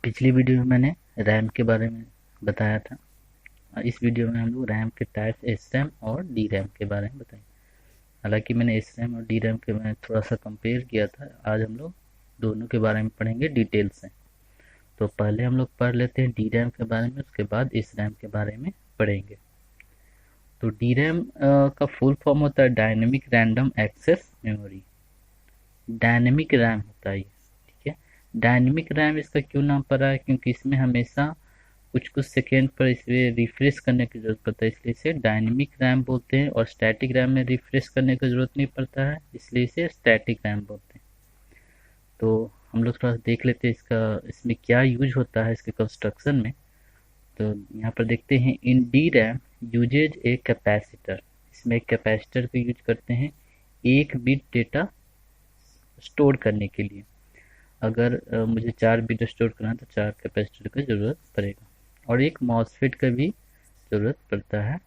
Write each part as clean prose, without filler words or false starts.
पिछली वीडियो में मैंने रैम के बारे में बताया था। इस वीडियो में हम लोग रैम के टाइप्स एस रैम और डी रैम के बारे में बताएंगे। हालांकि मैंने एस रैम और डी रैम के में थोड़ा सा कंपेयर किया था। आज हम लोग दोनों के बारे में पढ़ेंगे डिटेल से। तो पहले हम लोग पढ़ लेते हैं डी रैम के बारे में, उसके बाद एस रैम के बारे में पढ़ेंगे। तो डी रैम का फुल फॉर्म होता है dynamic random access memory. Dynamic RAM होता है ये, ठीक है। डायनेमिक रैम इसका क्यों नाम पड़ा है, क्योंकि इसमें हमेशा कुछ कुछ सेकेंड पर इसे रिफ्रेश करने की ज़रूरत पड़ता है, इसलिए इसे डायनेमिक रैम बोलते हैं। और स्टैटिक रैम में रिफ्रेश करने की ज़रूरत नहीं पड़ता है, इसलिए इसे स्टैटिक रैम बोलते हैं। तो हम लोग थोड़ा देख लेते हैं इसमें क्या यूज होता है इसके कंस्ट्रक्शन में। तो यहाँ पर देखते हैं in D RAM uses a capacitor. इसमें एक कैपेसिटर को यूज करते हैं एक बिट डेटा स्टोर करने के लिए। अगर मुझे 4 बिट स्टोर करना है तो 4 कैपेसिटर की ज़रूरत पड़ेगा। और एक मॉसफेट का भी ज़रूरत पड़ता है।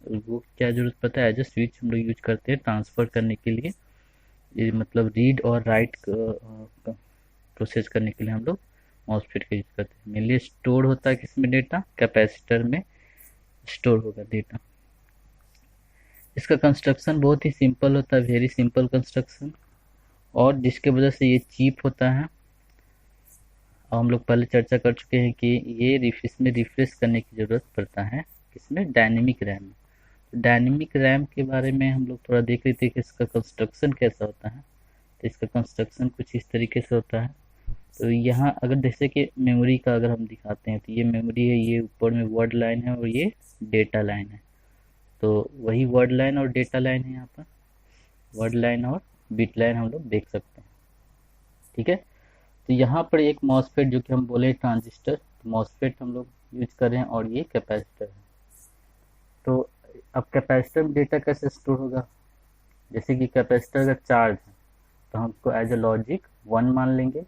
वो क्या ज़रूरत पड़ता है, एज ए स्विच हम लोग यूज करते हैं ट्रांसफ़र करने के लिए। ये मतलब रीड और राइट प्रोसेस करने के लिए हम लोग मॉसफेट का यूज करते हैं। मेनली स्टोर होता है किसमें, डेटा कैपेसिटर में स्टोर होगा डेटा। इसका कंस्ट्रक्शन बहुत ही सिंपल होता है, वेरी सिंपल कंस्ट्रक्शन, और जिसके वजह से ये चीप होता है। और हम लोग पहले चर्चा कर चुके हैं कि ये इसमें रिफ्रेश करने की ज़रूरत पड़ता है किसमें, डायनेमिक रैम में। तो डायनेमिक रैम के बारे में हम लोग थोड़ा देख लेते हैं कि इसका कंस्ट्रक्शन कैसा होता है। तो इसका कंस्ट्रक्शन कुछ इस तरीके से होता है। तो यहाँ अगर जैसे कि मेमोरी का अगर हम दिखाते हैं तो ये मेमोरी है, ये ऊपर में वर्ड लाइन है और ये डेटा लाइन है। तो वही वर्ड लाइन और डेटा लाइन है, यहाँ पर वर्ड लाइन और बिट लाइन हम लोग देख सकते हैं, ठीक है। तो यहाँ पर एक मॉसफेट जो कि हम बोले ट्रांजिस्टर, तो मॉसफेट हम लोग यूज कर रहे हैं, और ये कैपेसिटर है। तो अब कैपेसिटर में डेटा कैसे स्टोर होगा, जैसे कि कैपेसिटर अगर चार्ज है तो हम उसको एज ए लॉजिक 1 मान लेंगे,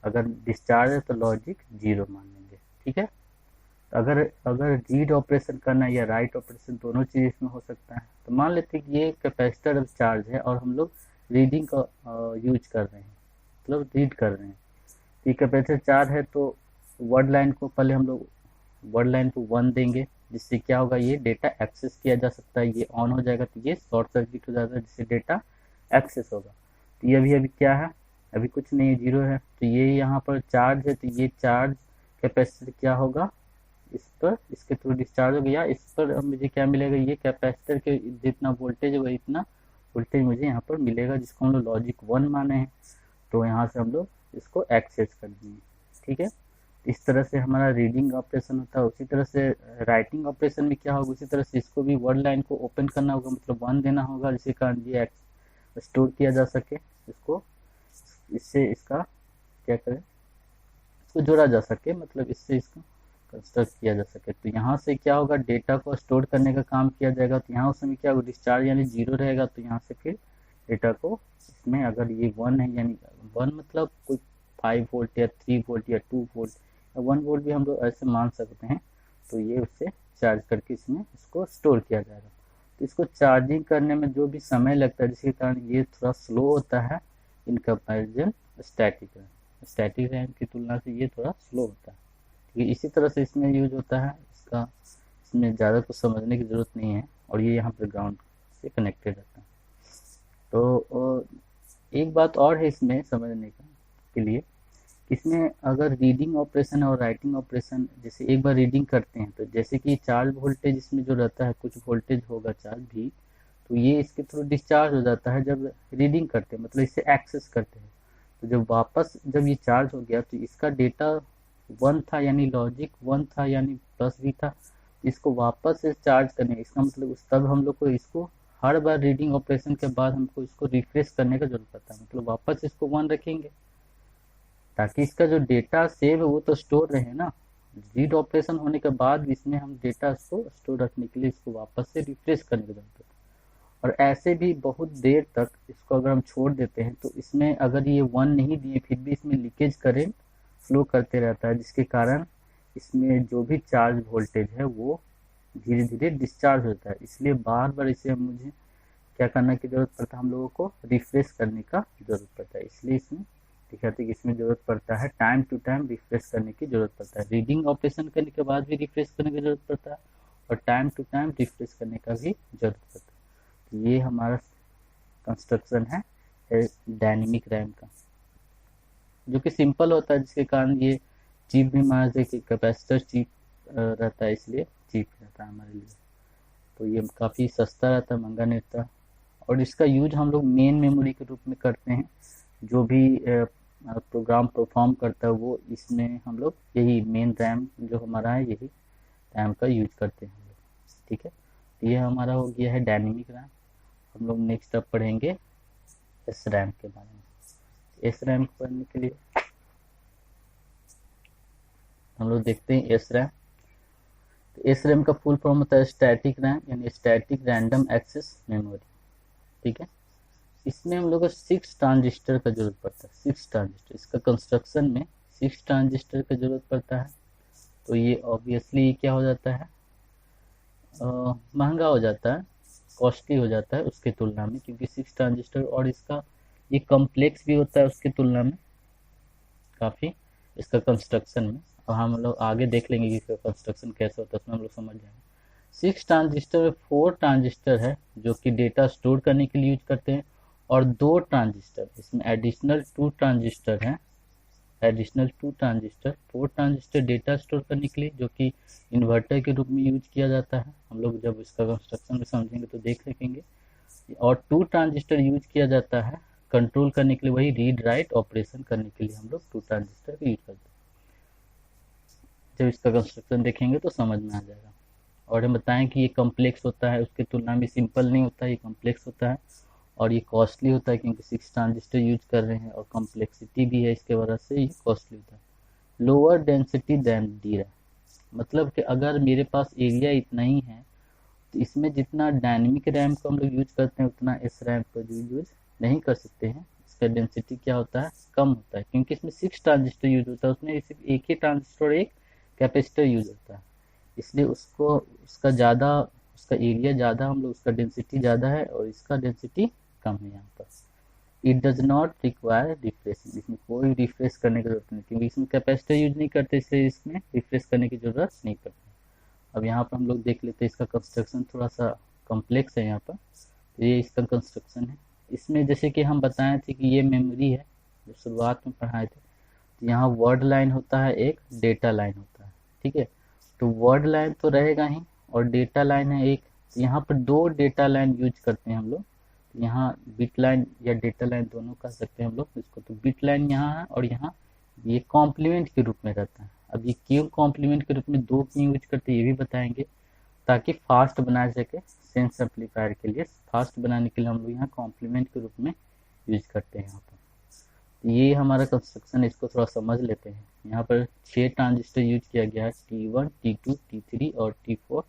अगर डिस्चार्ज है तो लॉजिक 0 मान लेंगे, ठीक है। तो अगर अगर रीड ऑपरेशन करना है या राइट ऑपरेशन, दोनों चीज़ इसमें हो सकता है। तो मान लेते हैं कि ये कैपेसिटर अब चार्ज है और हम लोग रीडिंग का यूज कर रहे हैं, मतलब रीड कर रहे हैं। ये कैपेसिटर 4 है तो वर्ड लाइन को पहले हम लोग वर्ड लाइन को 1 देंगे, जिससे क्या होगा, ये डेटा एक्सेस किया जा सकता है। ये ऑन हो जाएगा तो ये शॉर्ट सर्किट हो जाएगा, जिससे डेटा एक्सेस होगा। तो ये अभी अभी क्या है, अभी कुछ नहीं है, 0 है। तो ये यहाँ पर चार्ज है, तो ये चार्ज कैपेसिटर क्या होगा, इस पर इसके थ्रू डिस्चार्ज हो गया। इस पर अब मुझे क्या मिलेगा, ये कैपेसिटर के जितना वोल्टेज होगा इतना वोल्टेज मुझे यहाँ पर मिलेगा, जिसको हम लोग लॉजिक 1 माने हैं। तो यहाँ से हम लोग इसको एक्सेस कर दिए, ठीक है। इस तरह से हमारा रीडिंग ऑपरेशन होता है। उसी तरह से राइटिंग ऑपरेशन में क्या होगा, उसी तरह से इसको भी वर्ड लाइन को ओपन करना होगा, मतलब 1 देना होगा, जिसके कारण ये स्टोर किया जा सके इसको, इससे इसका क्या करें, इसको जोड़ा जा सके, मतलब इससे इसको कंस्ट्रक्ट किया जा सके। तो यहाँ से क्या होगा, डेटा को स्टोर करने का काम किया जाएगा। तो यहाँ उस समय क्या होगा, डिस्चार्ज यानी 0 रहेगा, तो यहाँ से फिर डेटा को इसमें, अगर ये 1 है यानी 1 मतलब कोई 5 वोल्ट या 3 वोल्ट या 2 वोल्ट या 1 वोल्ट भी हम लोग ऐसे मान सकते हैं। तो ये उससे चार्ज करके इसमें इसको स्टोर किया जाएगा। तो इसको चार्जिंग करने में जो भी समय लगता है, जिसके कारण ये थोड़ा स्लो होता है in comparison static RAM. Static RAM की तुलना से ये थोड़ा स्लो होता है, ठीक है। इसी तरह से इसमें यूज होता है इसका, इसमें ज़्यादा कुछ समझने की ज़रूरत नहीं है, और ये यहाँ पर ग्राउंड से कनेक्टेड रहता है। तो एक बात और है इसमें समझने का के लिए, इसमें अगर रीडिंग ऑपरेशन और राइटिंग ऑपरेशन, जैसे एक बार रीडिंग करते हैं तो जैसे कि चार्ज वोल्टेज इसमें जो रहता है, कुछ वोल्टेज होगा चार्ज भी, तो ये इसके थ्रू डिस्चार्ज हो जाता है जब रीडिंग करते हैं, मतलब इसे एक्सेस करते हैं। तो जब वापस जब ये चार्ज हो गया तो इसका डेटा 1 था यानी लॉजिक 1 था यानी प्लस भी था, इसको वापस से चार्ज करने, इसका मतलब उस तब हम लोग को इसको हर बार रीडिंग ऑपरेशन के बाद हमको इसको रिफ्रेश करने का जरूरत पड़ता है, मतलब वापस इसको 1 रखेंगे ताकि इसका जो डेटा सेव है वो तो स्टोर रहे ना। रीड ऑपरेशन होने के बाद इसमें हम डेटा को स्टोर रखने के लिए इसको वापस से रिफ्रेश करने की जरूरत है। और ऐसे भी बहुत देर तक इसको अगर हम छोड़ देते हैं तो इसमें अगर ये 1 नहीं दिए फिर भी इसमें लीकेज करंट फ्लो करते रहता है, जिसके कारण इसमें जो भी चार्ज वोल्टेज है वो धीरे धीरे डिस्चार्ज होता है। इसलिए बार बार इसे मुझे क्या करने की जरूरत पड़ता है, हम लोगों को रिफ्रेश करने का जरूरत पड़ता है, इसलिए इसमें दिखाते हैं कि इसमें ज़रूरत पड़ता है टाइम टू टाइम रिफ्रेश करने की ज़रूरत पड़ता है, रीडिंग ऑपरेशन करने के बाद भी रिफ्रेश करने की ज़रूरत पड़ता है और टाइम टू टाइम रिफ्रेश करने का भी ज़रूरत पड़ता है। तो ये हमारा कंस्ट्रक्शन है डायनेमिक रैम का, जो कि सिंपल होता है, जिसके कारण ये चीप भी मान से कि कैपेसिटर चीप रहता है, इसलिए चीप रहता है हमारे लिए। तो ये काफ़ी सस्ता रहता है, महंगा नहीं रहता। और इसका यूज हम लोग मेन मेमोरी के रूप में करते हैं, जो भी प्रोग्राम परफॉर्म करता है वो इसमें हम लोग यही मेन रैम जो हमारा है यही रैम का यूज करते हैं हम लोग। ठीक है, तो ये हमारा हो गया है डायनेमिक रैम। हम लोग नेक्स्ट अब पढ़ेंगे एस रैम के बारे में। एस रैम को पढ़ने के लिए हम लोग देखते हैं एस रैम। तो एस रैम का फुल फॉर्म होता है स्टैटिक रैम, यानी स्टैटिक रैंडम एक्सेस मेमोरी। ठीक है, इसमें हम लोग को 6 ट्रांजिस्टर का जरूरत पड़ता है, 6 ट्रांजिस्टर। इसका कंस्ट्रक्शन में 6 ट्रांजिस्टर का जरूरत पड़ता है। तो ये ऑब्वियसली क्या हो जाता है, महंगा हो जाता है, कॉस्टली हो जाता है उसके तुलना में, क्योंकि 6 ट्रांजिस्टर और इसका ये कॉम्प्लेक्स भी होता है उसकी तुलना में काफ़ी इसका कंस्ट्रक्शन में। और हम लोग आगे देख लेंगे कि इसका कंस्ट्रक्शन कैसे होता है, उसमें हम लोग समझ जाएंगे। 6 ट्रांजिस्टर में 4 ट्रांजिस्टर है जो कि डेटा स्टोर करने के लिए यूज करते हैं, और 2 ट्रांजिस्टर, इसमें एडिशनल 2 ट्रांजिस्टर हैं, additional 2 transistor, 4 transistor data store करने के लिए, जो कि इन्वर्टर के रूप में यूज किया जाता है। हम लोग जब इसका कंस्ट्रक्शन में समझेंगे तो देख सकेंगे। और 2 ट्रांजिस्टर यूज किया जाता है कंट्रोल करने के लिए, वही रीड राइट ऑपरेशन करने के लिए हम लोग 2 ट्रांजिस्टर का यूज करते हैं। जब इसका कंस्ट्रक्शन देखेंगे तो समझ में आ जाएगा। और हम बताएं कि ये कॉम्प्लेक्स होता है, उसके तुलना में सिंपल नहीं होता है, ये कॉम्प्लेक्स होता है और ये कॉस्टली होता है, क्योंकि 6 ट्रांजिस्टर यूज कर रहे हैं और कॉम्प्लेक्सिटी भी है, इसके वजह से ये कॉस्टली होता है। Lower density than D RAM, मतलब कि अगर मेरे पास एरिया इतना ही है तो इसमें जितना डायनेमिक रैम को हम लोग यूज करते हैं उतना एस रैम को यूज नहीं कर सकते हैं। इसका डेंसिटी क्या होता है, कम होता है, क्योंकि इसमें 6 ट्रांजिस्टर यूज होता है, उसमें सिर्फ एक ही ट्रांजिस्टर और एक कैपेसिटर यूज होता है, इसलिए उसको उसका ज़्यादा, उसका एरिया ज़्यादा, हम लोग उसका डेंसिटी ज़्यादा है और इसका डेंसिटी कम है यहाँ पर। It does not require refreshing, इसमें कोई रिफ्रेश करने की जरूरत नहीं, क्योंकि इसमें कैपेसिटर यूज नहीं करते, इसलिए इसमें रिफ्रेश करने की जरूरत नहीं पड़ती। अब यहाँ पर हम लोग देख लेते हैं, इसका कंस्ट्रक्शन थोड़ा सा कॉम्प्लेक्स है यहाँ पर। तो ये इसका कंस्ट्रक्शन है। इसमें जैसे कि हम बताए थे कि ये मेमोरी है, जो शुरुआत में पढ़ाए थे। तो यहाँ वर्ड लाइन होता है, एक डेटा लाइन होता है। ठीक है, तो वर्ड लाइन तो रहेगा ही और डेटा लाइन है एक। तो यहाँ पर 2 डेटा लाइन यूज करते हैं हम लोग। यहाँ बिट लाइन या डेटा लाइन दोनों कह सकते हैं हम लोग इसको। तो बिट लाइन यहाँ है और यहाँ ये कॉम्प्लीमेंट के रूप में रहता है। अब ये क्यों कॉम्प्लीमेंट के रूप में 2 क्यों यूज करते हैं ये भी बताएंगे, ताकि फास्ट बना सके। सेंस एम्पलीफायर के लिए फास्ट बनाने के लिए हम लोग यहाँ कॉम्प्लीमेंट के रूप में यूज करते हैं यहाँ पर। ये हमारा कंस्ट्रक्शन, इसको थोड़ा समझ लेते हैं। यहाँ पर 6 ट्रांजिस्टर यूज किया गया है, T1, T2, T3 और T4।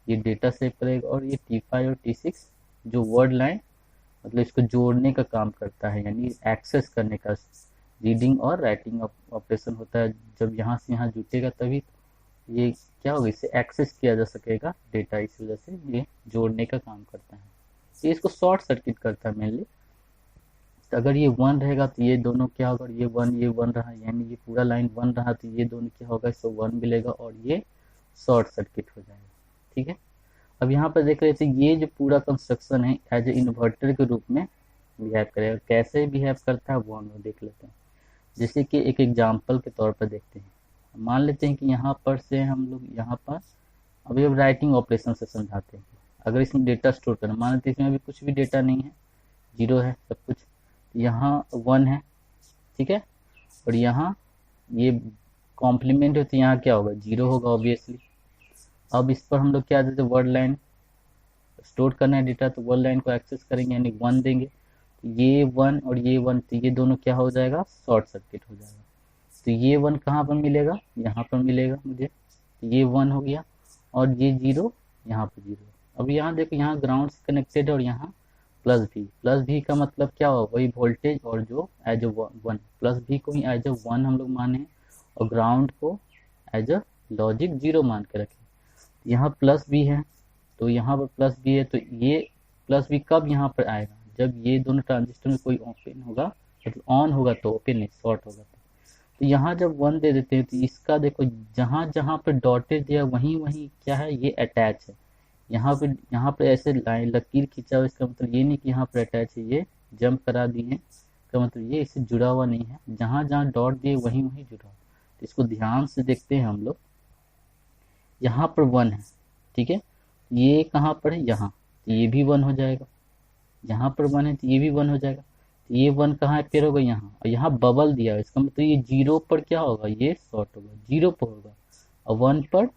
ये डेटा सेव करेगा। और ये T5 और T6 जो वर्ड लाइन, मतलब इसको जोड़ने का काम करता है, यानी एक्सेस करने का, रीडिंग और राइटिंग ऑपरेशन होता है। जब यहाँ से यहाँ जुटेगा तभी ये क्या होगा, इससे एक्सेस किया जा सकेगा डेटा, इस वजह से ये जोड़ने का काम करता है। ये इसको शॉर्ट सर्किट करता है मेनली। तो अगर ये 1 रहेगा तो ये दोनों क्या होगा, ये 1 रहा, यानी ये पूरा लाइन 1 रहा, तो ये दोनों क्या होगा, इसको 1 मिलेगा और ये शॉर्ट सर्किट हो जाएगा। ठीक है, अब यहाँ पर देख रहे थे ये जो पूरा कंस्ट्रक्शन है एज ए इन्वर्टर के रूप में बिहेव करेगा। कैसे बिहेव करता है वो हम लोग देख लेते हैं। जैसे कि एक एग्जाम्पल के तौर पर देखते हैं। मान लेते हैं कि यहाँ पर से हम लोग यहाँ पर अभी अब राइटिंग ऑपरेशन से समझाते हैं। अगर इसमें डेटा स्टोर करना, मान लेते हैं इसमें अभी कुछ भी डेटा नहीं है, 0 है सब कुछ, यहाँ 1 है। ठीक है, और यहाँ ये कॉम्प्लीमेंट है तो यहाँ क्या होगा, 0 होगा ऑब्वियसली। अब इस पर हम लोग क्या देते हैं, वर्ड लाइन स्टोर करना है डेटा, तो वर्ड लाइन को एक्सेस करेंगे यानी 1 देंगे। तो ये 1 और ये 1, तो ये दोनों क्या हो जाएगा, शॉर्ट सर्किट हो जाएगा। तो ये 1 कहाँ पर मिलेगा, यहाँ पर मिलेगा मुझे। तो ये 1 हो गया और ये 0 यहाँ पर 0। अब यहाँ देखो, यहाँ ग्राउंड से कनेक्टेड है और यहाँ प्लस भी का मतलब क्या हुआ, वही वोल्टेज और जो एज अ 1, प्लस भी को ही एज अ 1 हम लोग माने और ग्राउंड को एज अ लॉजिक 0 मान के रखें। यहाँ प्लस भी है तो यहाँ पर प्लस भी है, तो ये प्लस भी कब यहाँ पर आएगा, जब ये दोनों ट्रांजिस्टर में कोई ओपन होगा मतलब ऑन होगा तो ओपन, नहीं शॉर्ट होगा तो यहाँ जब 1 दे देते हैं तो इसका देखो जहाँ जहाँ पे डॉटेड दिया वहीं वहीं क्या है, ये अटैच है। यहाँ पे ऐसे लाइन लकीर खींचा हुआ, इसका मतलब ये नहीं कि यहाँ पर अटैच है, ये जंप करा दिए हैं, इसका मतलब ये इससे जुड़ा हुआ नहीं है, जहाँ जहाँ डॉट दिए वहीं वहीं जुड़ा हुआ। तो इसको ध्यान से देखते हैं हम लोग, यहाँ पर 1 है, ठीक है, ये कहाँ पर है, यहाँ, तो ये भी 1 हो जाएगा। यहाँ पर 1 है तो ये भी 1 हो जाएगा। तो ये 1 कहाँ अपेयर होगा, यहाँ, और यहाँ बबल दिया है, इसका मतलब ये 0 पर क्या होगा, ये शॉर्ट होगा, 0 पर होगा, और 1 पर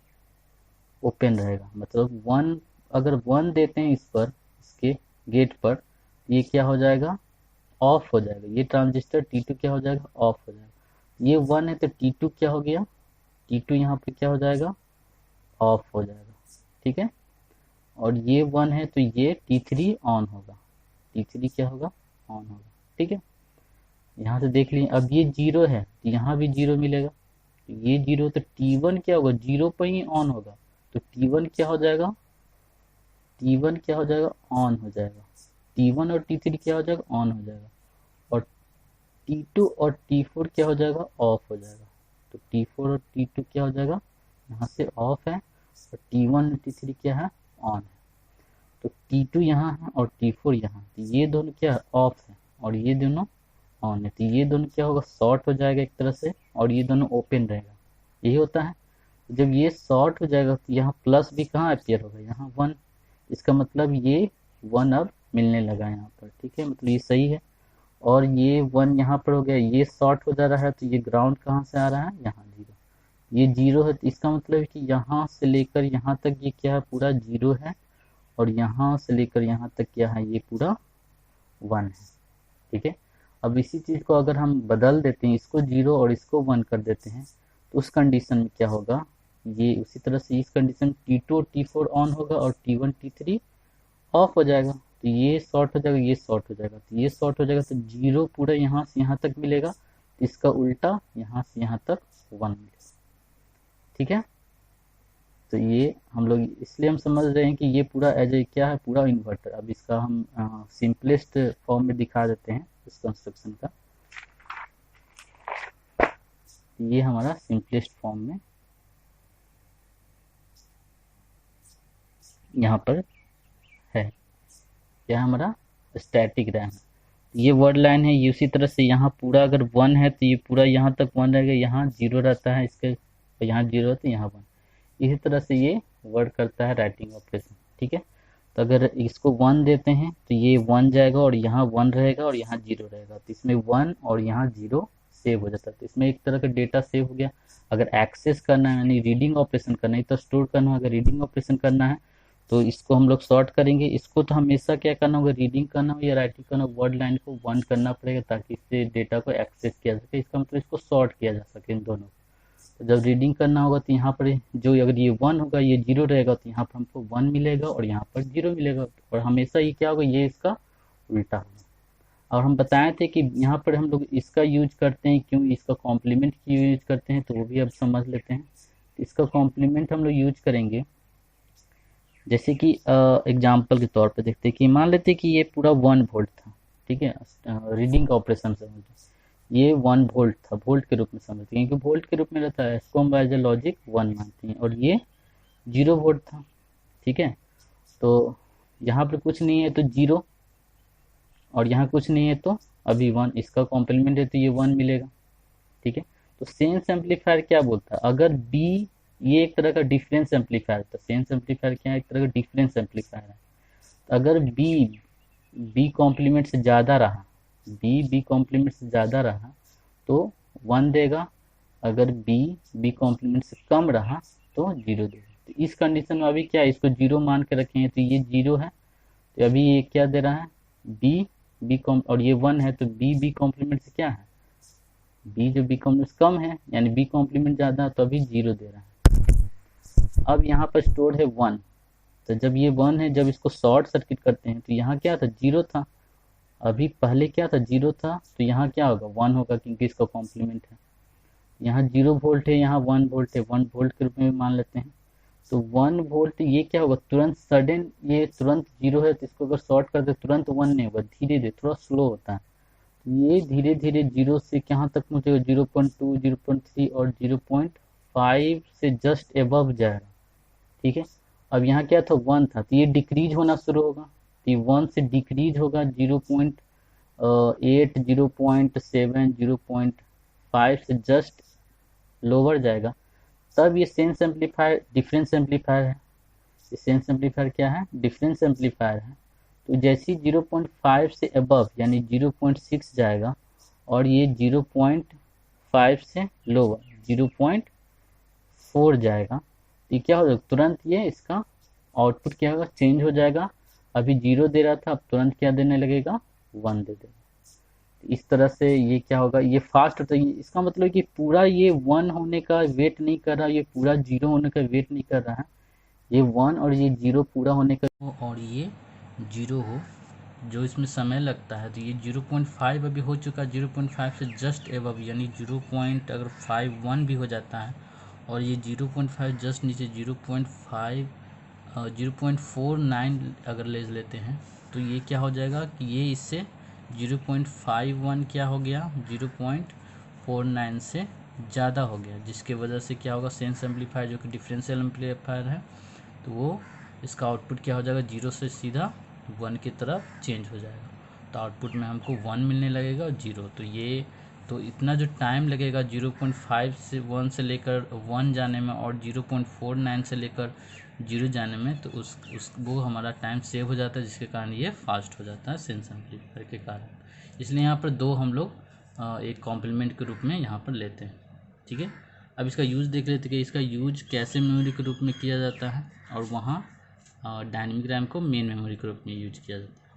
ओपन रहेगा। मतलब 1, अगर 1 देते हैं इस पर, इसके गेट पर, ये क्या हो जाएगा, ऑफ हो जाएगा, ये ट्रांजिस्टर T2 क्या हो जाएगा, ऑफ हो जाएगा। ये 1 है तो T2 क्या हो गया, T2 यहाँ पे क्या हो जाएगा, ऑफ हो जाएगा, ठीक है। और ये 1 है तो ये T3 ऑन होगा, T3 क्या होगा, ऑन होगा, ठीक है। यहाँ से देख लीजिए, अब ये 0 है तो यहाँ भी 0 मिलेगा, तो ये 0 तो T1 क्या होगा, 0 पर ही ऑन होगा, तो T1 क्या हो जाएगा, T1 क्या हो जाएगा, ऑन हो जाएगा। T1 और T3 क्या हो जाएगा, ऑन हो जाएगा। और T2 और T4 क्या हो जाएगा, ऑफ हो जाएगा। तो T4 और T2 क्या हो जाएगा, यहाँ से ऑफ है, और T1 और T3 क्या है, ऑन है। तो T2 यहाँ है और T4 यहाँ, तो ये दोनों क्या है, ऑफ है, और ये दोनों ऑन है, तो ये दोनों क्या होगा, शॉर्ट हो जाएगा एक तरह से, और ये दोनों ओपन रहेगा। यही होता है। जब ये शॉर्ट हो जाएगा तो यहाँ प्लस भी कहाँ अपियर होगा, यहाँ 1, इसका मतलब ये 1 अब मिलने लगा यहाँ पर, ठीक है, मतलब ये सही है। और ये 1 यहाँ पर हो गया, ये शॉर्ट हो जा रहा है, तो ये ग्राउंड कहाँ से आ रहा है, यहाँ 0, ये 0 है, तो इसका मतलब है कि यहाँ से लेकर यहाँ तक ये क्या है, पूरा 0 है, और यहाँ से लेकर यहाँ तक क्या है, ये पूरा 1 है, ठीक है। अब इसी चीज़ को अगर हम बदल देते हैं, इसको 0 और इसको 1 कर देते हैं, तो उस कंडीशन में क्या होगा, ये उसी तरह से इस कंडीशन T2 और T4 ऑन होगा, और T1 T3 ऑफ हो जाएगा। तो ये शॉर्ट हो जाएगा, ये शॉर्ट हो जाएगा, तो ये शॉर्ट हो जाएगा, तो 0 पूरा यहाँ से यहाँ तक मिलेगा, तो इसका उल्टा यहाँ से यहाँ तक 1 मिलेगा, ठीक है। तो ये हम लोग इसलिए हम समझ रहे हैं कि ये पूरा एज ए क्या है, पूरा इन्वर्टर। अब इसका हम सिंपलेस्ट फॉर्म में दिखा देते हैं इस कंस्ट्रक्शन का। ये हमारा सिंपलेस्ट फॉर्म में यहाँ पर है, क्या हमारा स्टैटिक रैम है। ये वर्ड लाइन है, ये उसी तरह से यहाँ पूरा अगर 1 है तो ये पूरा यहाँ तक 1 रहेगा, यहाँ 0 रहता है इसके, तो यहाँ 0 है तो यहाँ 1। इसी तरह से ये वर्ड करता है राइटिंग ऑपरेशन, ठीक है। तो अगर इसको 1 देते हैं तो ये 1 जाएगा, और यहाँ 1 रहेगा, और यहाँ 0 रहेगा, तो इसमें 1 और यहाँ 0 सेव हो जाता है। तो इसमें एक तरह का डेटा सेव हो गया। अगर एक्सेस करना है यानी रीडिंग ऑपरेशन करना है, तो स्टोर करना है, अगर रीडिंग ऑपरेशन करना है तो इसको हम लोग शॉर्ट करेंगे। इसको तो हमेशा क्या करना होगा, रीडिंग करना हो या राइटिंग करना हो, वर्ड लाइन को 1 करना पड़ेगा, ताकि इससे डेटा को एक्सेस किया जा सके। इसका मतलब इसको शॉर्ट किया जा सके इन दोनों। तो जब रीडिंग करना होगा तो यहाँ पर जो अगर ये 1 होगा, ये 0 रहेगा, तो यहाँ पर हमको 1 मिलेगा, और यहाँ पर 0 मिलेगा, और हमेशा ये क्या होगा, ये इसका उल्टा होगा। और हम बताए थे कि यहाँ पर हम लोग इसका यूज करते हैं, क्यों इसका कॉम्प्लीमेंट क्यों यूज करते हैं, तो वो भी अब समझ लेते हैं। इसका कॉम्प्लीमेंट हम लोग यूज करेंगे, जैसे कि एग्जाम्पल के तौर पर देखते हैं कि मान लेते हैं कि ये पूरा 1 वोल्ट था, ठीक है। रीडिंग का ऑपरेशन समझिए, ये 1 वोल्ट था, वोल्ट के रूप में समझते हैं, क्योंकि वोल्ट के रूप में रहता है, इसको हम एज ए लॉजिक 1 मानते हैं। और ये 0 वोल्ट था, ठीक है। तो यहाँ पर कुछ नहीं है तो 0, और यहाँ कुछ नहीं है तो अभी 1, इसका कॉम्प्लीमेंट है तो ये 1 मिलेगा, ठीक है। तो सेंस एम्पलीफायर क्या बोलता है, अगर बी, ये एक तरह का डिफरेंस एम्पलीफायर था। सेंस एम्पलीफायर क्या है, एक तरह का डिफरेंस एम्पलीफायर है। तो अगर बी कॉम्प्लीमेंट से ज़्यादा रहा, बी कॉम्प्लीमेंट से ज़्यादा रहा तो 1 देगा, अगर बी कॉम्प्लीमेंट से कम रहा तो 0 देगा। तो इस कंडीशन में अभी क्या है, इसको 0 मान के रखे हैं तो ये 0 है, तो अभी ये क्या दे रहा है, और ये 1 है, तो बी कॉम्प्लीमेंट से क्या है, बी जो बी कॉम्प्लीमेंट कम है, यानी बी कॉम्प्लीमेंट ज़्यादा है, तो अभी 0 दे रहा है। अब यहाँ पर स्टोर है 1, तो जब ये 1 है, जब इसको शॉर्ट सर्किट करते हैं तो यहाँ क्या था, 0 था। अभी पहले क्या था, 0 था, तो यहाँ क्या होगा, 1 होगा, क्योंकि इसका कॉम्प्लीमेंट है। यहाँ 0 वोल्ट है, यहाँ 1 वोल्ट है, 1 वोल्ट के रूप में भी मान लेते हैं। तो 1 वोल्ट ये क्या होगा, तुरंत सडन, ये तुरंत 0 है, तो इसको अगर शॉर्ट कर दे तुरंत 1 नहीं होगा, धीरे धीरे थोड़ा स्लो होता है। ये धीरे धीरे 0 से कहाँ तक पहुँचेगा, 0.2, 0.3 और 0.5 से जस्ट एबव जाएगा। ठीक है, अब यहाँ क्या था, 1 था, तो ये डिक्रीज होना शुरू होगा, तो ये 1 से डिक्रीज होगा 0.8, 0.7, 0.5 से जस्ट लोअर जाएगा। तब ये सेंस एम्पलीफायर डिफरेंस एम्पलीफायर है। ये सेंस एम्पलीफायर क्या है, डिफरेंस एम्पलीफायर है। तो जैसे ही 0.5 से अबव यानी 0.6 जाएगा और ये 0.5 से लोअर 0.4 जाएगा, तो ये क्या हो जाएगा, तुरंत ये इसका आउटपुट क्या होगा, चेंज हो जाएगा। अभी 0 दे रहा था, अब तुरंत क्या देने लगेगा, 1 दे देगा। इस तरह से ये क्या होगा, ये फास्ट होता है। इसका मतलब कि पूरा ये 1 होने का वेट नहीं कर रहा, ये पूरा 0 होने का वेट नहीं कर रहा है। ये 1 और ये 0 पूरा होने का और ये 0 हो, जो इसमें समय लगता है। तो ये 0.5 अभी हो चुका है, 0.5 से जस्ट एबव यानी 0.51 भी हो जाता है। और ये 0.5 जस्ट नीचे 0.49 अगर ले लेते हैं, तो ये क्या हो जाएगा कि ये इससे 0.51 क्या हो गया, 0.49 से ज़्यादा हो गया, जिसके वजह से क्या होगा, सेंस एम्पलीफायर जो कि डिफरेंशियल एम्पलीफायर है, तो वो इसका आउटपुट क्या हो जाएगा, 0 से सीधा 1 की तरफ चेंज हो जाएगा। तो आउटपुट में हमको 1 मिलने लगेगा और 0। तो ये तो इतना जो टाइम लगेगा 0.5 से 1 से लेकर 1 जाने में और 0.49 से लेकर 0 जाने में, तो उस वो हमारा टाइम सेव हो जाता है, जिसके कारण ये फास्ट हो जाता है सेंस एम्पलीफायर के कारण। इसलिए यहाँ पर दो हम लोग एक कॉम्प्लीमेंट के रूप में यहाँ पर लेते हैं। ठीक है, अब इसका यूज़ देख लेते हैं कि इसका यूज कैसे मेमोरी के रूप में किया जाता है, और वहाँ डायनेमिक रैम को मेन मेमोरी के रूप में यूज किया जाता है।